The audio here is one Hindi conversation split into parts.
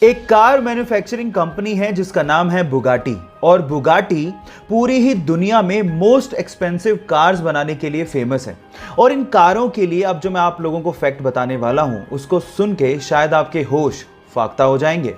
एक कार मैन्युफैक्चरिंग कंपनी है जिसका नाम है बुगाटी, और बुगाटी पूरी ही दुनिया में मोस्ट एक्सपेंसिव कार्स बनाने के लिए फेमस है। और इन कारों के लिए अब जो मैं आप लोगों को फैक्ट बताने वाला हूं उसको सुन के शायद आपके होश फाख्ता हो जाएंगे।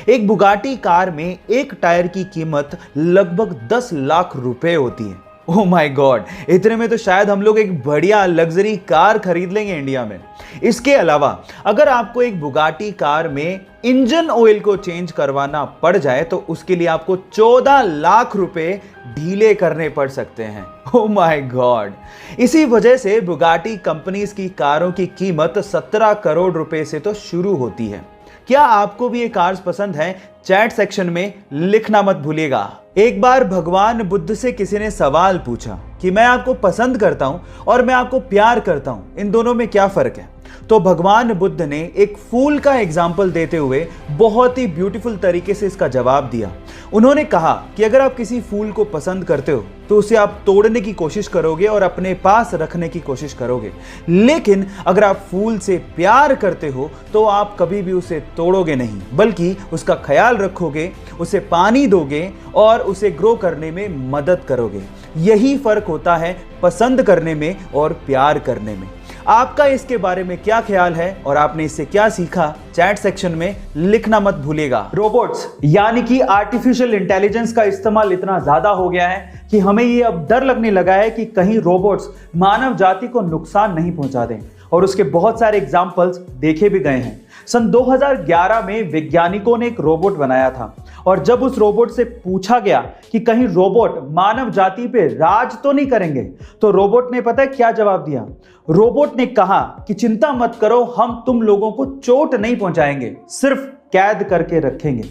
एक बुगाटी कार में एक टायर की कीमत लगभग 10 लाख रुपए होती है। ओह माय गॉड, इतने में तो शायद हम लोग एक बढ़िया लग्जरी कार खरीद लेंगे इंडिया में। इसके अलावा अगर आपको एक बुगाटी कार में इंजन ऑयल को चेंज करवाना पड़ जाए तो उसके लिए आपको 14 लाख रुपए ढीले करने पड़ सकते हैं। ओह माय गॉड, इसी वजह से बुगाटी कंपनीज की कारों की कीमत 17 करोड़ रुपए से तो शुरू होती है। क्या आपको भी ये कार्स पसंद है? चैट सेक्शन में लिखना मत भूलिएगा। एक बार भगवान बुद्ध से किसी ने सवाल पूछा कि मैं आपको पसंद करता हूं और मैं आपको प्यार करता हूं, इन दोनों में क्या फर्क है? तो भगवान बुद्ध ने एक फूल का एग्जाम्पल देते हुए बहुत ही ब्यूटीफुल तरीके से इसका जवाब दिया। उन्होंने कहा कि अगर आप किसी फूल को पसंद करते हो तो उसे आप तोड़ने की कोशिश करोगे और अपने पास रखने की कोशिश करोगे, लेकिन अगर आप फूल से प्यार करते हो तो आप कभी भी उसे तोड़ोगे नहीं, बल्कि उसका ख्याल रखोगे, उसे पानी दोगे और उसे ग्रो करने में मदद करोगे। यही फर्क होता है पसंद करने में और प्यार करने में। आपका इसके बारे में क्या ख्याल है और आपने इससे क्या सीखा? चैट सेक्शन में लिखना मत भूलिएगा। रोबोट्स यानी कि आर्टिफिशियल इंटेलिजेंस का इस्तेमाल इतना ज्यादा हो गया है कि हमें ये अब डर लगने लगा है कि कहीं रोबोट्स मानव जाति को नुकसान नहीं पहुंचा दें, और उसके बहुत सारे एग्जाम्पल्स देखे भी गए हैं। सन 2011 में वैज्ञानिकों ने एक रोबोट बनाया था, और जब उस रोबोट से पूछा गया कि कहीं रोबोट मानव जाति पे राज तो नहीं करेंगे, तो रोबोट ने पता है क्या जवाब दिया? रोबोट ने कहा कि चिंता मत करो, हम तुम लोगों को चोट नहीं पहुंचाएंगे, सिर्फ कैद करके रखेंगे।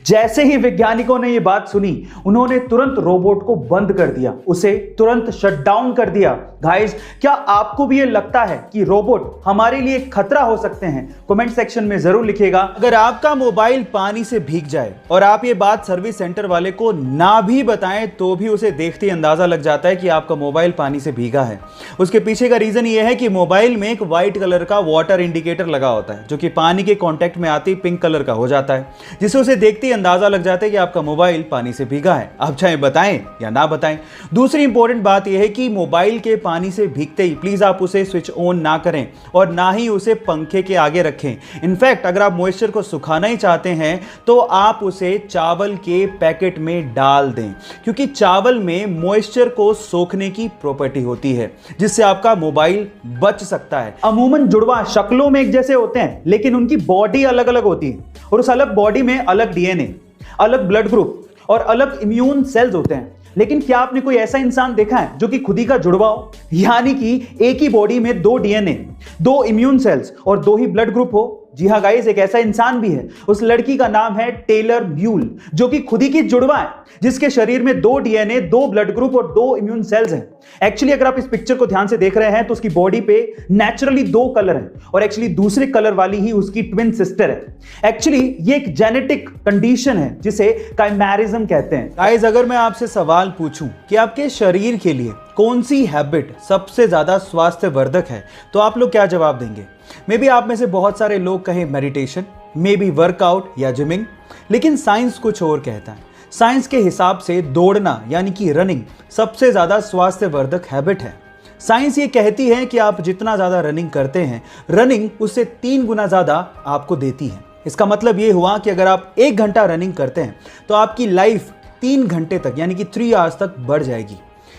जैसे ही वैज्ञानिकों ने यह बात सुनी, उन्होंने तुरंत रोबोट को बंद कर दिया, उसे तुरंत शट डाउन कर दिया। गाइस, क्या आपको भी ये लगता है कि रोबोट हमारे लिए खतरा हो सकते हैं? कमेंट सेक्शन में जरूर लिखिएगा। अगर आपका मोबाइल पानी से भीग जाए और आप ये बात सर्विस सेंटर वाले को ना भी बताएं तो भी उसे देखते ही अंदाजा लग जाता है कि आपका मोबाइल पानी से भीगा है। उसके पीछे का रीजन ये है कि मोबाइल में एक व्हाइट कलर का वाटर इंडिकेटर लगा होता है, जो कि पानी के कांटेक्ट में आते ही पिंक कलर का हो जाता है, जिससे उसे देखते ही अंदाजा लग जाता है कि आपका मोबाइल पानी से भीगा है, आप चाहे बताएं या ना बताएं। दूसरी इंपॉर्टेंट बात यह है कि मोबाइल के पानी से भीगते ही प्लीज आप उसे स्विच ऑन ना करें और ना ही उसे पंखे के आगे रखें। इनफैक्ट अगर आप मॉइस्चर को सुखाना ही चाहते हैं तो आप उसे चावल के पैकेट में डाल दें, क्योंकि चावल में मॉइस्चर को सोखने की प्रॉपर्टी होती है, जिससे आपका मोबाइल बच सकता है। अमूमन जुड़वा शक्लों में एक जैसे होते हैं, लेकिन उनकी बॉडी अलग अलग होती है, और उस अलग बॉडी में अलग डीएनए, अलग ब्लड ग्रुप और अलग इम्यून सेल्स होते हैं। लेकिन क्या आपने कोई ऐसा इंसान देखा है जो कि खुद ही का जुड़वा हो, यानी कि एक ही बॉडी में 2 डीएनए, 2 इम्यून सेल्स और 2 ही ब्लड ग्रुप हो? जी हाँ गाइस, एक ऐसा इंसान भी है। उस लड़की का नाम है टेलर म्यूल, जो कि खुद ही की जुड़वा है, जिसके शरीर में 2 डीएनए, 2 ब्लड ग्रुप और 2 इम्यून सेल्स हैं। एक्चुअली अगर आप इस पिक्चर को ध्यान से देख रहे हैं तो उसकी बॉडी पे नेचुरली 2 कलर हैं, और एक्चुअली दूसरे कलर वाली ही उसकी ट्विन सिस्टर है। एक्चुअली ये एक जेनेटिक कंडीशन है जिसे काइमेरिज्म कहते हैं। गाइस, अगर मैं आपसे सवाल पूछूं कि आपके शरीर के लिए कौन सी हैबिट सबसे ज्यादा स्वास्थ्यवर्धक है, तो आप लोग क्या जवाब देंगे? मे बी आप में से बहुत सारे लोग कहें मेडिटेशन, मे बी वर्कआउट या जिमिंग, लेकिन साइंस कुछ और कहता है। साइंस के हिसाब से दौड़ना यानी कि रनिंग सबसे ज्यादा स्वास्थ्यवर्धक हैबिट है। साइंस ये कहती है कि आप जितना ज्यादा रनिंग करते हैं, रनिंग उससे 3 गुना ज्यादा आपको देती है। इसका मतलब ये हुआ कि अगर आप 1 घंटा रनिंग करते हैं तो आपकी लाइफ 3 घंटे तक यानी कि 3 आवर्स तक बढ़ जाएगी।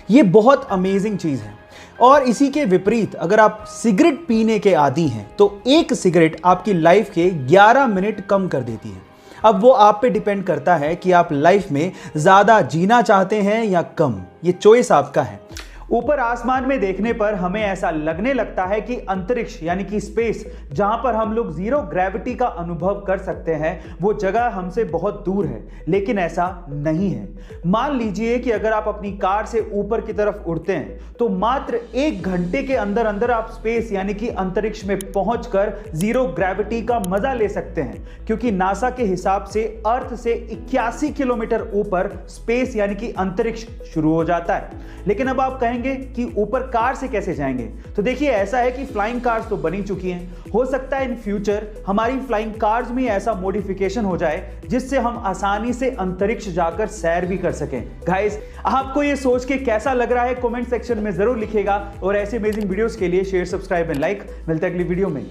ये बहुत अमेजिंग चीज है। और इसी के विपरीत अगर आप सिगरेट पीने के आदी हैं तो 1 सिगरेट आपकी लाइफ के 11 मिनट कम कर देती है। अब वो आप पे डिपेंड करता है कि आप लाइफ में ज्यादा जीना चाहते हैं या कम, ये चॉइस आपका है। ऊपर आसमान में देखने पर हमें ऐसा लगने लगता है कि अंतरिक्ष यानी कि स्पेस, जहां पर हम लोग जीरो ग्रेविटी का अनुभव कर सकते हैं, वो जगह हमसे बहुत दूर है, लेकिन ऐसा नहीं है। मान लीजिए कि अगर आप अपनी कार से ऊपर की तरफ उड़ते हैं तो मात्र 1 घंटे के अंदर अंदर आप स्पेस यानी कि अंतरिक्ष में पहुंचकर जीरो ग्रेविटी का मजा ले सकते हैं, क्योंकि नासा के हिसाब से अर्थ से 81 किलोमीटर ऊपर स्पेस यानी कि अंतरिक्ष शुरू हो जाता है। लेकिन अब आप कहेंगे जाएंगे कि ऊपर कार से कैसे जाएंगे? तो देखिए, ऐसा है कि फ्लाइंग कार्स तो बनी चुकी हैं, हो सकता है इन फ्यूचर हमारी फ्लाइंग कार्स में ऐसा मॉडिफिकेशन हो जाए जिससे हम आसानी से अंतरिक्ष जाकर सैर भी कर सकें। गाइस, आपको ये सोच के कैसा लग रहा है कमेंट सेक्शन में जरूर लिखिएगा और ऐसे अमेजिंग वीडियोस के लिए शेयर, सब्सक्राइब एंड लाइक। मिलते हैं अगली वीडियो में।